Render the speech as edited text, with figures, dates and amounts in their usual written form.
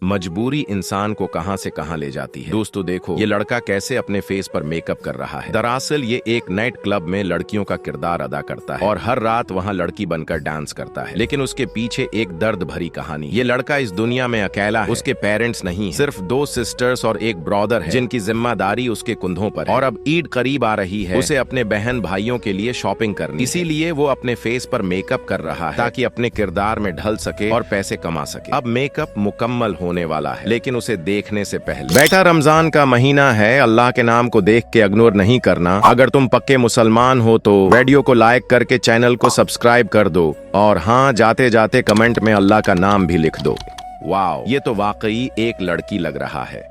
मजबूरी इंसान को कहां से कहां ले जाती है। दोस्तों देखो, ये लड़का कैसे अपने फेस पर मेकअप कर रहा है। दरअसल ये एक नाइट क्लब में लड़कियों का किरदार अदा करता है और हर रात वहां लड़की बनकर डांस करता है। लेकिन उसके पीछे एक दर्द भरी कहानी। ये लड़का इस दुनिया में अकेला है। उसके पेरेंट्स नहीं, सिर्फ 2 सिस्टर्स और एक ब्रदर है जिनकी जिम्मेदारी उसके कंधों पर है। और अब ईद करीब आ रही है, उसे अपने बहन भाइयों के लिए शॉपिंग करनी, इसीलिए वो अपने फेस पर मेकअप कर रहा है ताकि अपने किरदार में ढल सके और पैसे कमा सके। अब मेकअप मुकम्मल होने वाला है, लेकिन उसे देखने से पहले बेटा रमजान का महीना है, अल्लाह के नाम को देख के इग्नोर नहीं करना। अगर तुम पक्के मुसलमान हो तो वीडियो को लाइक करके चैनल को सब्सक्राइब कर दो और हाँ, जाते जाते कमेंट में अल्लाह का नाम भी लिख दो। वाओ, ये तो वाकई एक लड़की लग रहा है।